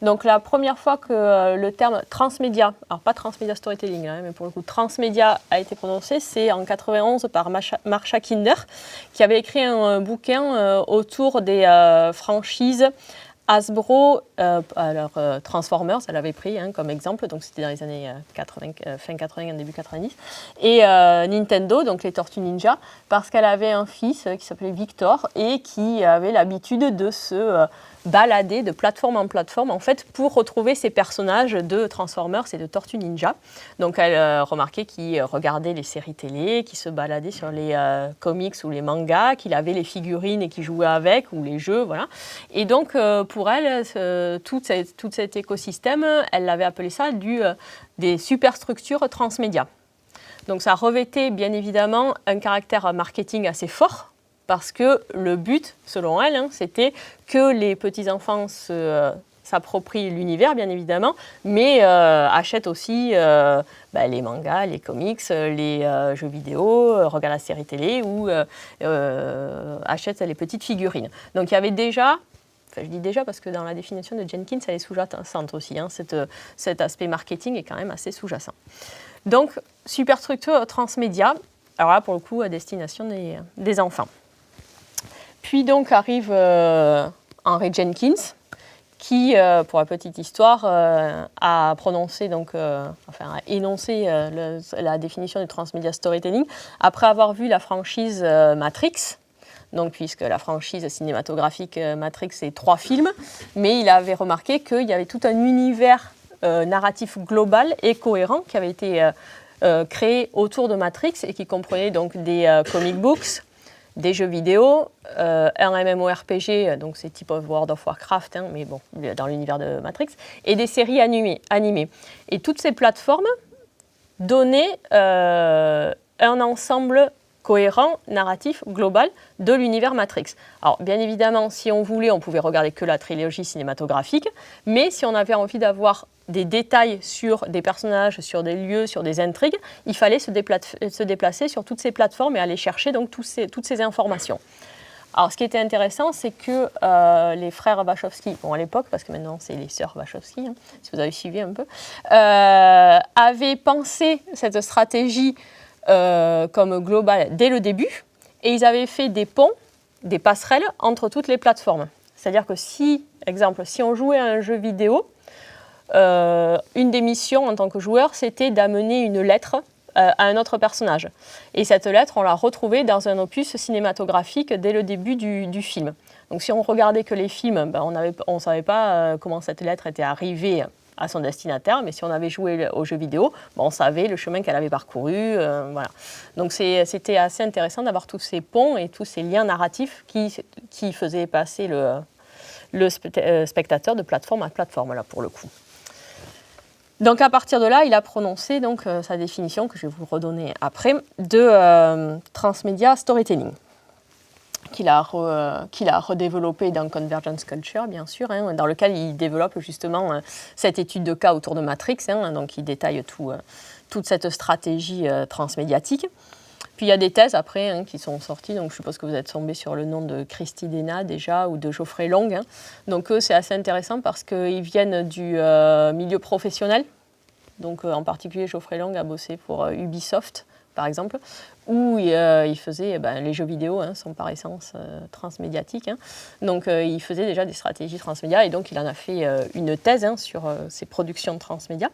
Donc la première fois que le terme transmédia, alors pas transmédia storytelling, mais pour le coup transmédia a été prononcé, c'est en 91 par Marsha Kinder, qui avait écrit un bouquin autour des franchises Hasbro, alors Transformers, elle avait pris comme exemple, donc c'était dans les années 80, fin 80, début 90, et Nintendo, donc les Tortues Ninja, parce qu'elle avait un fils qui s'appelait Victor et qui avait l'habitude de se balader de plateforme en plateforme en fait pour retrouver ces personnages de Transformers et de Tortues Ninja. Donc elle remarquait qu'il regardait les séries télé, qu'il se baladait sur les comics ou les mangas, qu'il avait les figurines et qu'il jouait avec ou les jeux, voilà. Et donc pour elle, tout cet écosystème, elle l'avait appelé ça des superstructures transmédia. Donc ça revêtait bien évidemment un caractère marketing assez fort, parce que le but, selon elle, c'était que les petits-enfants s'approprient l'univers, bien évidemment, mais achètent aussi les mangas, les comics, les jeux vidéo, regardent la série télé ou achètent les petites figurines. Donc il y avait déjà, je dis déjà parce que dans la définition de Jenkins, elle est sous-jacente aussi, cet aspect marketing est quand même assez sous-jacent. Donc, superstructure transmédia, alors là, pour le coup, à destination des enfants. Puis donc arrive Henry Jenkins, qui, pour la petite histoire, a prononcé, a énoncé la définition du transmedia storytelling après avoir vu la franchise Matrix. Donc, puisque la franchise cinématographique Matrix, c'est 3 films, mais il avait remarqué qu'il y avait tout un univers narratif global et cohérent qui avait été créé autour de Matrix et qui comprenait donc des comic books, des jeux vidéo, un MMORPG, donc c'est type of World of Warcraft, mais bon, dans l'univers de Matrix, et des séries animées. Et toutes ces plateformes donnaient un ensemble cohérent, narratif, global de l'univers Matrix. Alors, bien évidemment, si on voulait, on pouvait regarder que la trilogie cinématographique, mais si on avait envie d'avoir des détails sur des personnages, sur des lieux, sur des intrigues, il fallait se déplacer sur toutes ces plateformes et aller chercher donc toutes ces informations. Alors, ce qui était intéressant, c'est que les frères Wachowski, bon à l'époque, parce que maintenant c'est les sœurs Wachowski, si vous avez suivi un peu, avaient pensé cette stratégie comme globale dès le début, et ils avaient fait des ponts, des passerelles entre toutes les plateformes. C'est-à-dire que si on jouait à un jeu vidéo, une des missions en tant que joueur, c'était d'amener une lettre à un autre personnage. Et cette lettre, on l'a retrouvée dans un opus cinématographique dès le début du film. Donc si on regardait que les films, on ne savait pas comment cette lettre était arrivée à son destinataire, mais si on avait joué au jeu vidéo, on savait le chemin qu'elle avait parcouru. Voilà. Donc c'était assez intéressant d'avoir tous ces ponts et tous ces liens narratifs qui faisaient passer le spectateur de plateforme à plateforme, là, pour le coup. Donc à partir de là, il a prononcé donc, sa définition, que je vais vous redonner après, de transmedia storytelling, qu'il a redéveloppé dans Convergence Culture, bien sûr, dans lequel il développe justement cette étude de cas autour de Matrix, donc il détaille toute cette stratégie transmédiatique. Puis il y a des thèses après qui sont sorties, donc je suppose que vous êtes tombés sur le nom de Christy Dena déjà, ou de Geoffrey Long. Donc eux, c'est assez intéressant parce qu'ils viennent du milieu professionnel. Donc en particulier, Geoffrey Long a bossé pour Ubisoft, par exemple, où il faisait, les jeux vidéo sont par essence transmédiatiques. Donc il faisait déjà des stratégies transmédia, et donc il en a fait une thèse sur ces productions transmédia.